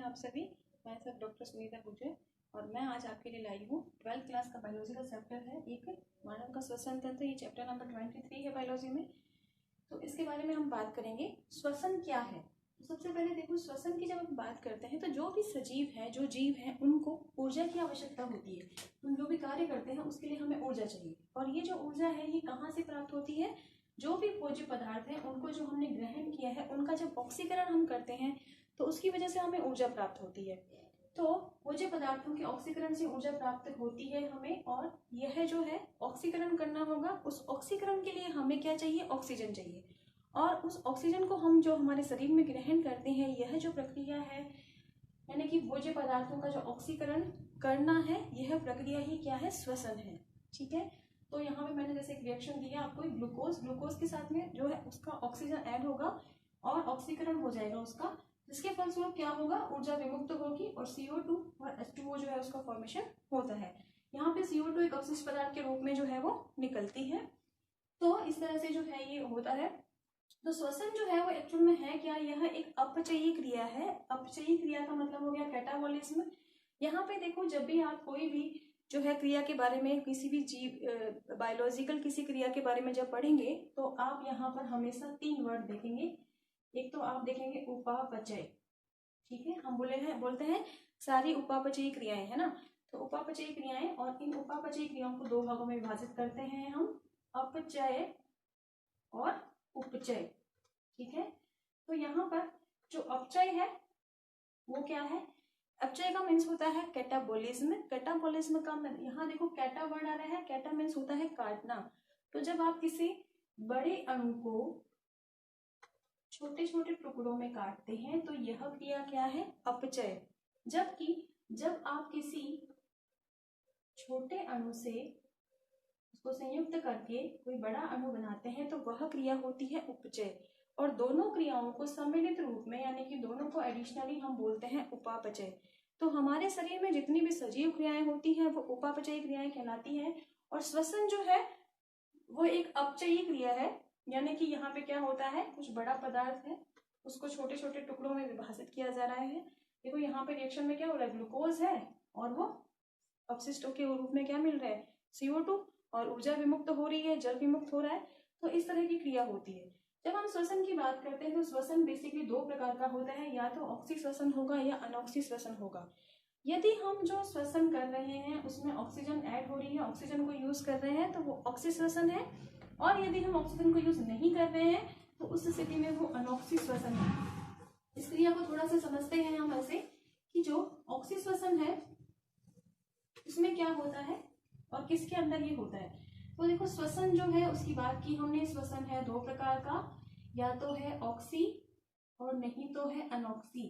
आप सभी। मैं सब डॉक्टर सुनीता गुर्जर और मैं आज आपके लिए लाई हूँ 12th क्लास का बायोलॉजी का चैप्टर है एक मानव का श्वसन तंत्र। ये चैप्टर नंबर 23 है बायोलॉजी में। तो इसके बारे में हम बात करेंगे श्वसन क्या है। तो सबसे पहले देखो, श्वसन की जब हम बात करते हैं तो जो भी सजीव है, जो जीव है, उनको ऊर्जा की आवश्यकता होती है। हम जो भी कार्य करते हैं उसके लिए हमें ऊर्जा चाहिए। और ये जो ऊर्जा है ये कहाँ से प्राप्त होती है? जो भी भोज्य पदार्थ है उनको जो हमने ग्रहण किया है उनका जब ऑक्सीकरण हम करते हैं तो उसकी वजह से हमें ऊर्जा प्राप्त होती है। तो भोज्य पदार्थों के ऑक्सीकरण से ऊर्जा प्राप्त होती है हमें, और यह जो है ऑक्सीकरण करना होगा। उस ऑक्सीकरण के लिए हमें क्या चाहिए? ऑक्सीजन चाहिए। और उस ऑक्सीजन को हम जो हमारे शरीर में ग्रहण करते हैं, यह जो प्रक्रिया है, यानी कि भोज्य पदार्थों का जो ऑक्सीकरण करना है, यह प्रक्रिया ही क्या है? श्वसन है। ठीक है। तो यहाँ पे मैंने जैसे एक रिएक्शन दिया आपको, ग्लूकोज के साथ में जो है उसका ऑक्सीजन ऐड होगा और ऑक्सीकरण हो जाएगा उसका, जिसके फलस्वरूप क्या होगा? ऊर्जा विमुक्त होगी और CO2 और H2O जो है उसका फॉर्मेशन होता है। यहाँ पे CO2 एक अवशिष्ट पदार्थ के रूप में जो है वो निकलती है। तो इस तरह से जो है ये होता है। तो श्वसन जो है वो एक्चुअल में है क्या? यह एक अपचयी क्रिया है। अपचयी क्रिया का मतलब हो गया कैटाबॉलिज्म। यहाँ पे देखो, जब भी आप कोई भी जो है क्रिया के बारे में, किसी भी जीव बायोलॉजिकल किसी क्रिया के बारे में जब पढ़ेंगे तो आप यहाँ पर हमेशा 3 वर्ड देखेंगे। एक तो आप देखेंगे उपापचय। ठीक है, हम बोलते हैं सारी उपापचयी क्रियाएं, है ना। तो उपापचयी क्रियाएं, और इन उपापचयी क्रियाओं को 2 भागों में विभाजित करते हैं हम, अपचय और उपचय। ठीक है। तो यहाँ पर जो अपचय है वो क्या है? अपचय का मीन्स होता है कैटाबॉलिज्म। कैटाबॉलिज्म का यहाँ देखो कैटा वर्ड आ रहा है। कैटा मीन्स होता है काटना। तो जब आप किसी बड़े अणु को छोटे छोटे टुकड़ों में काटते हैं तो यह क्रिया क्या है? अपचय। जबकि जब आप किसी छोटे अणु से उसको संयुक्त करके कोई बड़ा अणु बनाते हैं तो वह क्रिया होती है उपचय। और दोनों क्रियाओं को सम्मिलित रूप में, यानी कि दोनों को एडिशनली हम बोलते हैं उपापचय। तो हमारे शरीर में जितनी भी सजीव क्रियाएं होती हैं वो उपापचयी क्रियाएं कहलाती हैं। और श्वसन जो है वो एक अपचयी क्रिया है, यानी कि यहाँ पे क्या होता है? कुछ बड़ा पदार्थ है, उसको छोटे छोटे टुकड़ों में विभाजित किया जा रहा है। देखो यहाँ पे रिएक्शन में क्या हो रहा है? ग्लूकोज है और वो अपशिष्टों के रूप में क्या मिल रहा है? CO2, और ऊर्जा विमुक्त हो रही है, जल विमुक्त हो रहा है। तो इस तरह की क्रिया होती है। जब हम श्वसन की बात करते हैं तो श्वसन बेसिकली 2 प्रकार का होता है, या तो ऑक्सी श्वसन होगा या अनॉक्सी श्वसन होगा। यदि हम जो श्वसन कर रहे हैं उसमें ऑक्सीजन ऐड हो रही है, ऑक्सीजन को यूज कर रहे हैं, तो वो ऑक्सी श्वसन है। और यदि हम ऑक्सीजन को यूज नहीं कर रहे हैं तो उस स्थिति में वो अनॉक्सी श्वसन है। इस क्रिया को थोड़ा सा समझते हैं हम ऐसे कि जो ऑक्सी श्वसन है उसमें क्या होता है और किसके अंदर ये होता है। तो देखो, श्वसन जो है उसकी बात की हमने। श्वसन है 2 प्रकार का, या तो है ऑक्सी और नहीं तो है अनॉक्सी।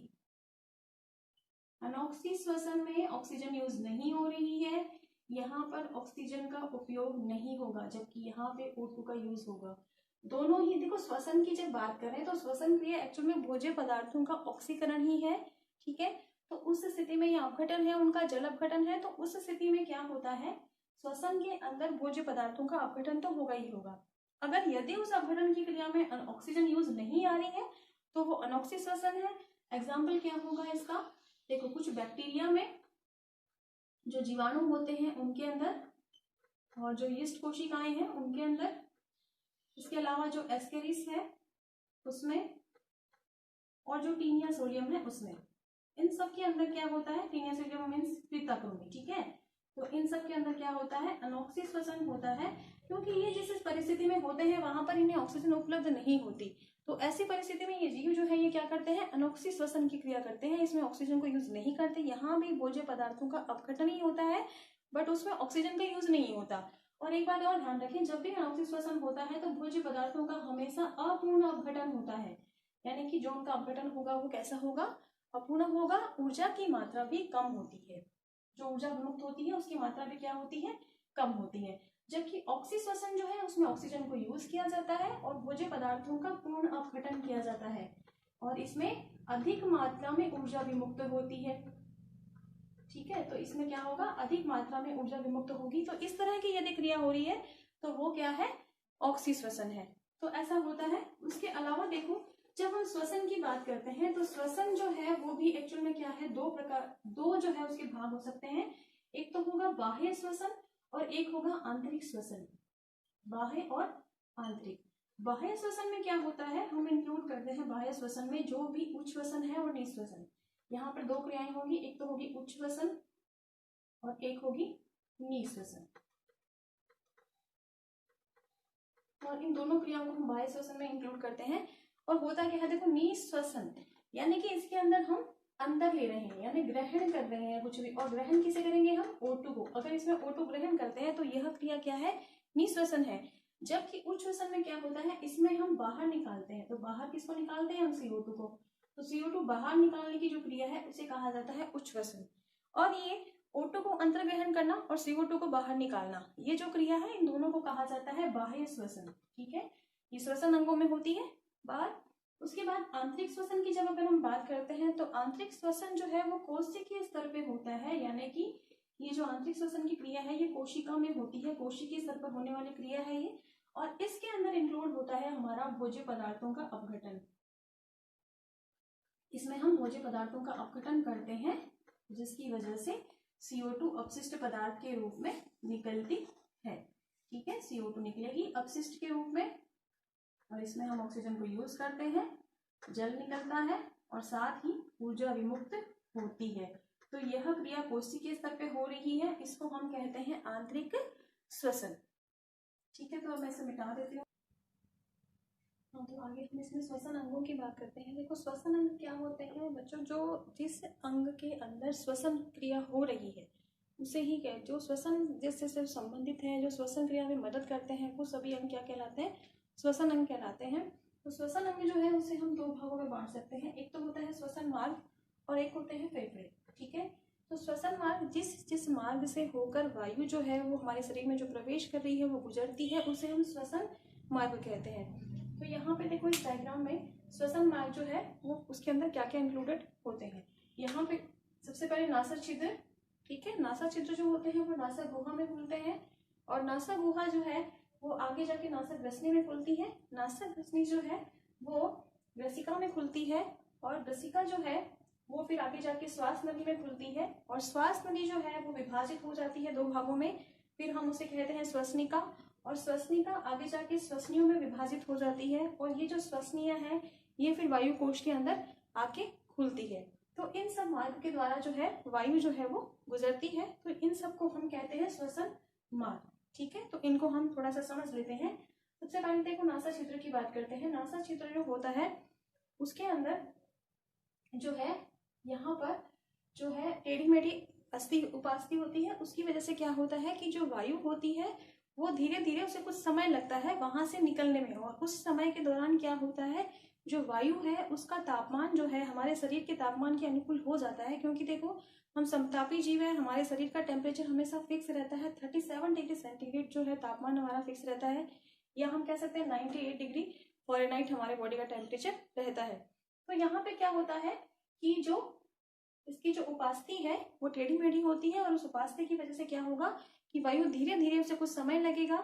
अनॉक्सी श्वसन में ऑक्सीजन यूज नहीं हो रही है, यहाँ पर ऑक्सीजन का उपयोग नहीं होगा, जबकि यहाँ पे O2 का यूज होगा। दोनों ही देखो, श्वसन की जब बात करें तो श्वसन क्रिया एक्चुअल में भोज्य पदार्थों का ऑक्सीकरण ही है। ठीक है। तो उस स्थिति में ये अपघटन है, उनका जल अपघटन है। तो उस स्थिति में क्या होता है? श्वसन के अंदर भोज्य पदार्थों का अपघटन तो होगा ही होगा। अगर यदि उस अपघटन की क्रिया में ऑक्सीजन यूज नहीं आ रही है तो वो अनॉक्सी श्वसन है। एग्जाम्पल क्या होगा इसका? देखो, कुछ बैक्टीरिया में जो जीवाणु होते हैं उनके अंदर, और जो यीस्ट कोशिकाएं हैं उनके अंदर, इसके अलावा जो एस्केरिस है उसमें, और जो टीनिया सोडियम है उसमें, इन सब के अंदर क्या होता है? टीनिया सोडियम मीन्स प्रीताक्रोमी। ठीक है। तो इन सब के अंदर क्या होता है? अनॉक्सी श्वसन होता है, क्योंकि ये जिस परिस्थिति में होते हैं वहां पर इन्हें ऑक्सीजन उपलब्ध नहीं होती। तो ऐसी परिस्थिति में ये जीव जो है ये क्या करते हैं? अनॉक्सी श्वसन की क्रिया करते हैं। इसमें ऑक्सीजन को यूज नहीं करते। यहाँ भी भोज्य पदार्थों का अपघटन ही होता है, बट उसमें ऑक्सीजन का यूज नहीं होता। और एक बात और ध्यान रखें, जब भी अनॉक्सी श्वसन होता है तो भोज्य पदार्थों का हमेशा अपूर्ण अपघटन होता है, यानी कि जो उनका अपघटन होगा वो कैसा होगा? अपूर्ण होगा। ऊर्जा की मात्रा भी कम होती है। जो ऊर्जा विमुक्त होती है उसकी मात्रा भी क्या होती है? कम होती है। जबकि ऑक्सी श्वसन जो है उसमें ऑक्सीजन को यूज किया जाता है और भोज्य पदार्थों का पूर्ण अपघटन किया जाता है, और इसमें अधिक मात्रा में ऊर्जा विमुक्त होती है। ठीक है। तो इसमें क्या होगा? अधिक मात्रा में ऊर्जा विमुक्त होगी। तो इस तरह की यदि क्रिया हो रही है तो वो क्या है? ऑक्सी श्वसन है। तो ऐसा होता है। उसके अलावा देखो, जब हम श्वसन की बात करते हैं तो श्वसन जो है वो भी एक्चुअल में क्या है, दो जो है उसके भाग हो सकते हैं। एक तो होगा बाह्य श्वसन और एक होगा आंतरिक श्वसन। बाह्य और आंतरिक। बाह्य श्वसन में क्या होता है, हम इंक्लूड करते हैं बाह्य श्वसन में जो भी उच्च श्वसन है और निःश्वसन। यहाँ पर दो क्रियाएं होगी, एक तो होगी उच्च श्वसन और एक होगी निःश्वसन। और इन दोनों क्रियाओं को हम बाह्य श्वसन में इंक्लूड करते हैं। और होता क्या है, देखो निःश्वसन यानी कि इसके अंदर हम अंदर ले रहे हैं, यानी ग्रहण कर रहे हैं कुछ भी। और ग्रहण किसे करेंगे हम, O2 को। अगर इसमें O2 ग्रहण करते हैं तो यह क्रिया क्या है, निःश्वसन है। जबकि उच्च श्वसन में क्या होता है, इसमें हम बाहर निकालते हैं। तो बाहर किसको निकालते हैं हम, CO2 को। तो CO2 बाहर निकालने की जो क्रिया है उसे कहा जाता है उच्च श्वसन। और ये O2 को अंतर्ग्रहण करना और CO2 को बाहर निकालना, ये जो क्रिया है इन दोनों को कहा जाता है बाह्य श्वसन। ठीक है, ये श्वसन अंगों में होती है बाहर। उसके बाद आंतरिक श्वसन की जब अगर हम बात करते हैं तो आंतरिक श्वसन जो है वो कोशिकीय स्तर पे होता है, यानी कि ये जो आंतरिक श्वसन की क्रिया है ये कोशिका में होती है, कोशिकीय स्तर पर होने वाली क्रिया है ये। और इसके अंदर इंक्लूड होता है हमारा भोज्य पदार्थों का अपघटन। इसमें हम भोज्य पदार्थों का अपघटन करते हैं जिसकी वजह से CO2 अपशिष्ट पदार्थ के रूप में निकलती है। ठीक है, CO2 निकलेगी अपशिष्ट के रूप में और इसमें हम ऑक्सीजन को यूज करते हैं, जल निकलता है और साथ ही ऊर्जा विमुक्त होती है। तो यह क्रिया कोशिकीय स्तर पे हो रही है, इसको हम कहते हैं आंतरिक श्वसन। ठीक है, तो अब मैं इसे मिटा देती हूँ। तो आगे हम इसमें श्वसन अंगों की बात करते हैं। देखो श्वसन अंग क्या होते हैं बच्चों, जो जिस अंग के अंदर श्वसन क्रिया हो रही है उसे ही कह, जो श्वसन जिससे से संबंधित है, जो श्वसन क्रिया में मदद करते हैं, वो सभी अंग क्या कहलाते हैं, श्वसन अंग कहलाते हैं। तो श्वसन अंग जो है उसे हम दो भागों में बांट सकते हैं। एक तो होता है श्वसन मार्ग और एक होते हैं फेफड़े। ठीक है, तो श्वसन मार्ग जिस मार्ग से होकर वायु जो है वो हमारे शरीर में जो प्रवेश कर रही है वो गुजरती है, उसे हम श्वसन मार्ग कहते हैं। तो यहाँ पे देखो इस डायग्राम में श्वसन मार्ग जो है वो उसके अंदर क्या क्या इंक्लूडेड होते हैं। यहाँ पे सबसे पहले नासा छिद्र। ठीक है, नासा छिद्र जो होते हैं वो नासा गुहा में खुलते हैं और नासा गुहा जो है वो आगे जाके नासा ग्रसनी में खुलती है। नासा ग्रसनी जो है वो ग्रसिका में खुलती है और ग्रसिका जो है वो फिर आगे जाके श्वास नली में खुलती है और श्वास नली जो है वो विभाजित हो जाती है दो भागों में। फिर हम उसे कहते हैं श्वसनिका और श्वसनिका आगे जाके श्वसनियों में विभाजित हो जाती है और ये जो श्वसनिया है ये फिर वायु कोश के अंदर आके खुलती है। तो इन सब मार्ग के द्वारा जो है वायु जो है वो गुजरती है। तो इन सबको हम कहते हैं श्वसन मार्ग। ठीक है, तो इनको हम थोड़ा सा समझ लेते हैं। सबसे पहले देखो नासा छिद्र की बात करते हैं। नासा छिद्र जो होता है उसके अंदर जो है यहाँ पर जो है टेढ़ी मेढ़ी अस्थि उपास्थि होती है। उसकी वजह से क्या होता है कि जो वायु होती है वो धीरे धीरे उसे कुछ समय लगता है वहां से निकलने में और उस समय के दौरान क्या होता है जो वायु है उसका तापमान जो है हमारे शरीर के तापमान के अनुकूल हो जाता है। क्योंकि देखो हम समतापी जीव है, हमारे शरीर का टेम्परेचर हमेशा फिक्स रहता है। 37 डिग्री सेंटीग्रेड जो है तापमान हमारा फिक्स रहता है, या हम कह सकते हैं 98 डिग्री फ़ारेनहाइट हमारे बॉडी का टेम्परेचर रहता है। तो यहाँ पे क्या होता है कि जो इसकी जो उपास्थि है वो टेढ़ी मेढ़ी होती है और उस उपास्थि की वजह से क्या होगा कि वायु धीरे धीरे उसे कुछ समय लगेगा,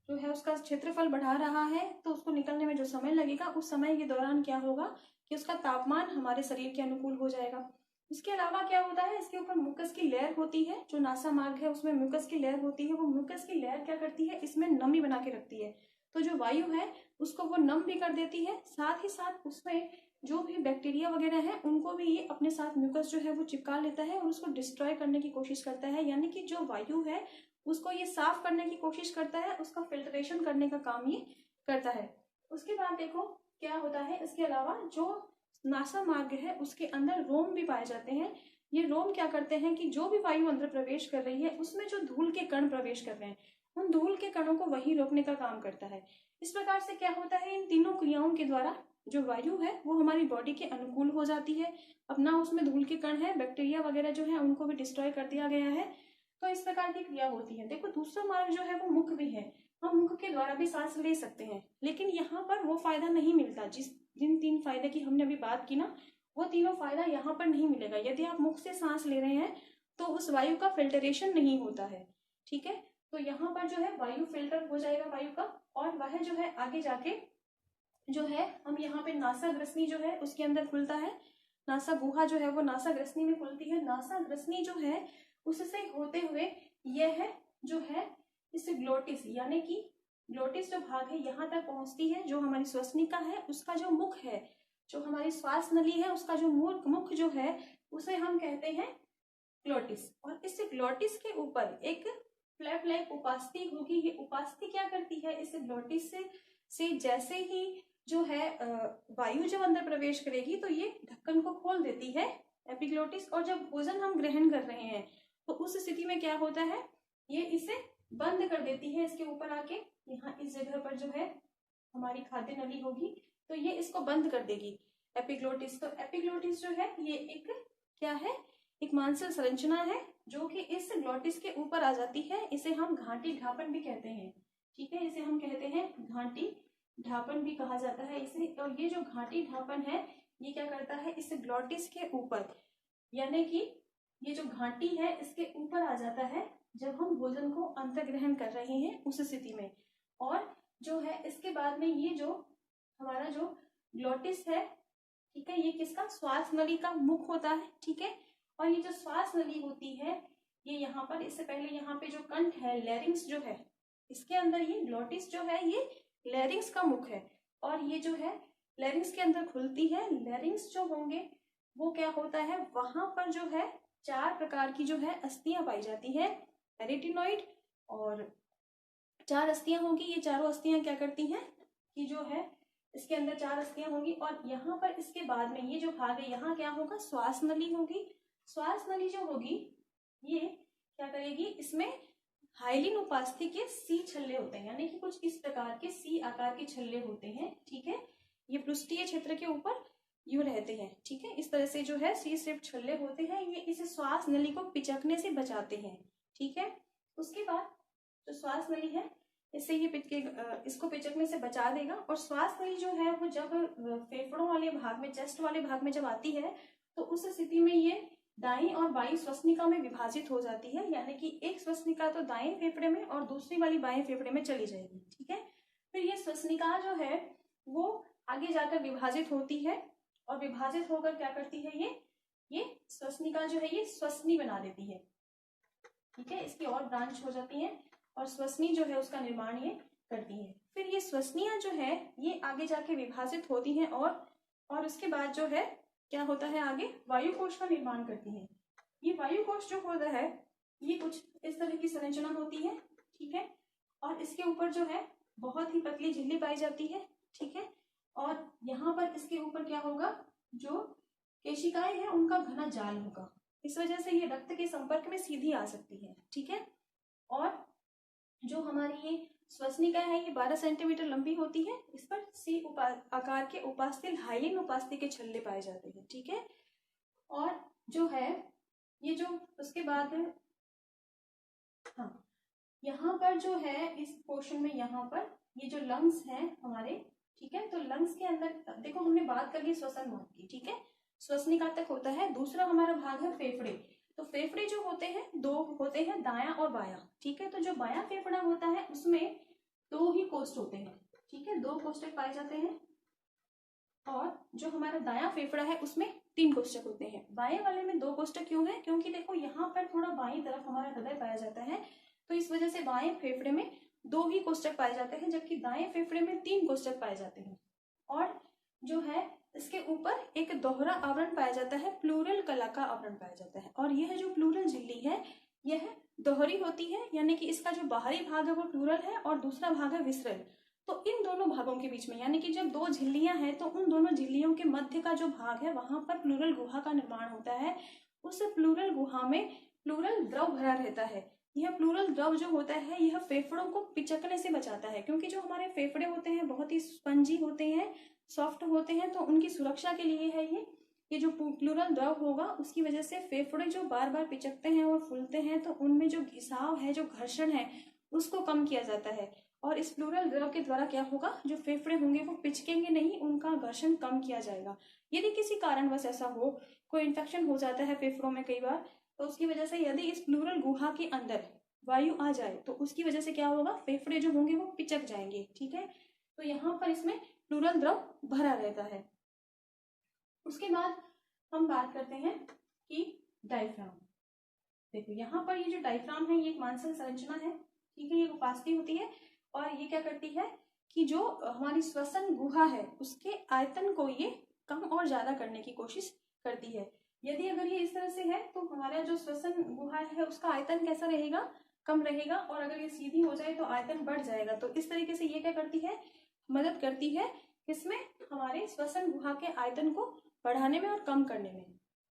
जो है उसका क्षेत्रफल बढ़ा रहा है तो उसको निकलने में जो समय लगेगा उस समय के दौरान क्या होगा कि उसका तापमान हमारे शरीर के अनुकूल हो जाएगा। इसके अलावा क्या होता है, इसके ऊपर म्यूकस की लेयर होती है। जो नासा मार्ग है उसमें म्यूकस की लेयर होती है। वो म्यूकस की लेयर क्या करती है, इसमें नमी बना के रखती है। तो जो वायु है उसको वो नम भी कर देती है, साथ ही साथ उसमें जो भी बैक्टीरिया वगैरह है उनको भी ये अपने साथ म्यूकस जो है वो चिपका लेता है और उसको डिस्ट्रॉय करने की कोशिश करता है। यानी कि जो वायु है उसको ये साफ करने की कोशिश करता है, उसका फिल्ट्रेशन करने का काम ये करता है। उसके बाद देखो क्या होता है, इसके अलावा जो नासा मार्ग है उसके अंदर रोम भी पाए जाते हैं। ये रोम क्या करते हैं कि जो भी वायु अंदर प्रवेश कर रही है उसमें जो धूल के कण प्रवेश कर रहे हैं उन धूल के कणों को वही रोकने का काम करता है। इस प्रकार से क्या होता है, इन तीनों क्रियाओं के द्वारा जो वायु है वो हमारी बॉडी के अनुकूल हो जाती है। अब ना उसमें धूल के कण है, बैक्टीरिया वगैरह जो है उनको भी डिस्ट्रॉय कर दिया गया है। तो इस प्रकार की क्रिया होती है। देखो दूसरा मार्ग जो है वो मुख भी है, हम मुख के द्वारा भी सांस ले सकते हैं, लेकिन यहाँ पर वो फायदा नहीं मिलता। जिन तीन फायदे की हमने अभी बात की ना वो तीनों फायदा यहाँ पर नहीं मिलेगा। यदि आप मुख से सांस ले रहे हैं तो उस वायु का फिल्टरेशन नहीं होता है। ठीक है, तो यहाँ पर जो है वायु फिल्टर हो जाएगा वायु का और वह जो है आगे जाके जो है हम यहाँ पे नासा ग्रसनी जो है उसके अंदर खुलता है, नासा गुहा जो है वो नासा ग्रसनी में खुलती है। नासा ग्रसनी जो है उससे होते हुए यह है जो है इस ग्लोटिस, यानी कि ग्लोटिस जो भाग है यहाँ तक पहुंचती है। जो हमारी श्वसनिका है उसका जो मुख है, जो हमारी श्वास नली है उसका जो मुख जो है उसे हम कहते हैं ग्लोटिस। और इस ग्लोटिस के ऊपर एक फ्लैप लाइक उपास्थि होगी। ये उपास्थि क्या करती है, इस ग्लोटिस से जैसे ही जो है वायु जब अंदर प्रवेश करेगी तो ये ढक्कन को खोल देती है एपिग्लोटिस। और जब भोजन हम ग्रहण कर रहे हैं तो उस स्थिति में क्या होता है, ये इसे बंद कर देती है। इसके ऊपर आके यहाँ इस जगह पर जो है हमारी खाद्य नली होगी तो ये इसको बंद कर देगी एपिग्लोटिस। तो एपिग्लोटिस जो है ये एक क्या है, एक मांसल संरचना है जो कि इस ग्लोटिस के ऊपर आ जाती है। इसे हम घाटी ढापन भी कहते हैं, ठीक है, इसे हम कहते हैं घाटी ढापन भी कहा जाता है इसे। और ये जो घाटी ढापन है ये क्या करता है, इस ग्लोटिस के ऊपर, यानी कि ये जो घाटी है इसके ऊपर आ जाता है जब हम भोजन को अंतर्ग्रहण कर रहे हैं उस स्थिति में। और जो है इसके बाद में ये जो हमारा जो ग्लोटिस है, ठीक है, ये किसका, श्वास नली का मुख होता है, ठीक है। और ये जो श्वास नली होती है ये यहाँ पर, इससे पहले यहाँ पे जो कंठ है लैरिंग्स जो है, इसके अंदर ये ग्लोटिस जो है ये लैरिंग्स का मुख है। और ये जो है लैरिंग्स के अंदर खुलती है। लैरिंग्स जो होंगे वो क्या होता है, वहां पर जो है 4 प्रकार की जो है अस्थियां पाई जाती है, एरिटिनॉइड। और 4 अस्थियां होंगी, ये चारों अस्थियां क्या करती हैं कि जो है इसके अंदर 4 अस्थियां होंगी। और यहाँ पर इसके बाद में ये जो भाग है यहाँ क्या होगा, श्वास नली होगी। श्वास नली जो होगी ये क्या करेगी, इसमें हाइलिन उपास्थि के सी छल्ले होते हैं, यानी कि कुछ इस प्रकार के सी आकार के छल्ले होते हैं, ठीक है। ये पृष्ठीय क्षेत्र के ऊपर यूं रहते हैं, ठीक है। इस तरह से जो है सी शेप छल्ले होते हैं, ये इस श्वास नली को पिचकने से बचाते हैं, ठीक है। उसके बाद जो श्वास नली है इससे ये इसको पिचकने से बचा देगा। और श्वास नली जो है वो जब फेफड़ों वाले भाग में, चेस्ट वाले भाग में जब आती है तो उस स्थिति में ये दाईं और बाईं श्वसनिका में विभाजित हो जाती है, यानी कि एक श्वसनिका तो दाएं फेफड़े में और दूसरी वाली बाएं फेफड़े में चली जाएगी, ठीक है। फिर ये श्वसनिका जो है वो आगे जाकर विभाजित होती है और विभाजित होकर क्या करती है, ये श्वसनिका जो है ये श्वसनी बना देती है, ठीक है। इसकी और ब्रांच हो जाती है और श्वसनी जो है उसका निर्माण ये करती है। फिर ये श्वसनियां जो है ये आगे जाके विभाजित होती हैं और उसके बाद जो है क्या होता है, आगे वायु कोश का निर्माण करती है। ये वायु कोश जो होता है ये कुछ इस तरह की संरचना होती है, ठीक है। और इसके ऊपर जो है बहुत ही पतली झिल्ली पाई जाती है, ठीक है। और यहाँ पर इसके ऊपर क्या होगा, जो केशिकाएं हैं उनका घना जाल होगा, इस वजह से ये रक्त के संपर्क में सीधी आ सकती है, ठीक है। और जो हमारी ये श्वसनिका है ये 12 सेंटीमीटर लंबी होती है। इस पर सी आकार के उपास्थि हाइलिन उपास्थि के छल्ले पाए जाते हैं, ठीक है। और जो है ये जो उसके बाद हाँ, यहाँ पर जो है इस पोर्शन में यहाँ पर ये जो लंग्स हैं हमारे, ठीक है। तो लंग्स के अंदर देखो हमने बात कर ली श्वसन भाग की, ठीक है, श्वसनिका तक होता है। दूसरा हमारा भाग है फेफड़े। तो फेफड़े जो होते हैं 2 होते हैं, दायां और बायां, ठीक है। तो जो बायां फेफड़ा होता है उसमें 2 ही कोष्ठ होते हैं, ठीक है, 2 कोष्ठक पाए जाते हैं। और जो हमारा दायां फेफड़ा है उसमें 3 कोष्ठक होते हैं। बाएं वाले में 2 कोष्ठक क्यों है, क्योंकि देखो यहाँ पर थोड़ा बाईं तरफ हमारा हृदय पाया जाता है, तो इस वजह से बाएं फेफड़े में 2 ही कोष्ठक पाए जाते हैं, जबकि दाएं फेफड़े में 3 कोष्ठक पाए जाते हैं। और जो है इसके ऊपर एक दोहरा आवरण पाया जाता है, प्लूरल कला का आवरण पाया जाता है। और यह जो प्लूरल झिल्ली है यह दोहरी होती है, यानी कि इसका जो बाहरी भाग है वो प्लूरल है और दूसरा भाग है विसरल। तो इन दोनों भागों के बीच में, यानी कि जब 2 झिल्लियां हैं तो उन दोनों झिल्लियों के मध्य का जो भाग है वहां पर प्लूरल गुहा का निर्माण होता है। उस प्लूरल गुहा में प्लूरल द्रव भरा रहता है। यह प्लूरल द्रव जो होता है यह फेफड़ों को पिचकने से बचाता है, क्योंकि जो हमारे फेफड़े होते हैं बहुत ही स्पंजी होते हैं, सॉफ्ट होते हैं, तो उनकी सुरक्षा के लिए है ये जो प्लूरल द्रव होगा उसकी वजह से फेफड़े जो बार बार पिचकते हैं और फूलते हैं तो उनमें जो घिसाव है, जो घर्षण है, उसको कम किया जाता है। और इस प्लूरल द्रव के द्वारा क्या होगा, जो फेफड़े होंगे वो पिचकेंगे नहीं, उनका घर्षण कम किया जाएगा। यदि किसी कारणवश ऐसा हो, कोई इन्फेक्शन हो जाता है फेफड़ों में कई बार, तो उसकी वजह से यदि इस प्लूरल गुहा के अंदर वायु आ जाए तो उसकी वजह से क्या होगा, फेफड़े जो होंगे वो पिचक जाएंगे, ठीक है। तो यहाँ पर इसमें प्लूरल द्रव भरा रहता है। उसके बाद हम बात करते हैं कि डायफ्राम। देखो यहाँ पर ये जो डायफ्राम है ये एक मांसल संरचना है, ठीक है, ये उपास्थि होती है और ये क्या करती है कि जो हमारी श्वसन गुहा है उसके आयतन को ये कम और ज्यादा करने की कोशिश करती है। यदि अगर ये इस तरह से है तो हमारा जो श्वसन गुहा है उसका आयतन कैसा रहेगा, कम रहेगा, और अगर ये सीधी हो जाए तो आयतन बढ़ जाएगा। तो इस तरीके से ये क्या करती है, मदद करती है किसमें, हमारे श्वसन गुहा के आयतन को बढ़ाने में और कम करने में,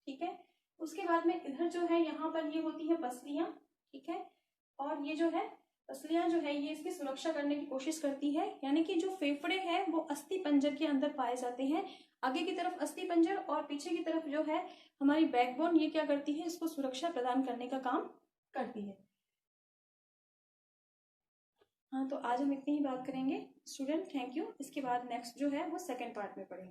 ठीक है। उसके बाद में इधर जो है यहाँ पर ये होती है पसलियां, ठीक है, और ये जो है पसलियां जो है ये इसकी सुरक्षा करने की कोशिश करती है, यानी कि जो फेफड़े हैं वो अस्थि पंजर के अंदर पाए जाते हैं। आगे की तरफ अस्थि पंजर और पीछे की तरफ जो है हमारी बैकबोन, ये क्या करती है, इसको सुरक्षा प्रदान करने का काम करती है। हाँ, तो आज हम इतनी ही बात करेंगे स्टूडेंट, थैंक यू। इसके बाद नेक्स्ट जो है वो सेकेंड पार्ट में पढ़ेंगे।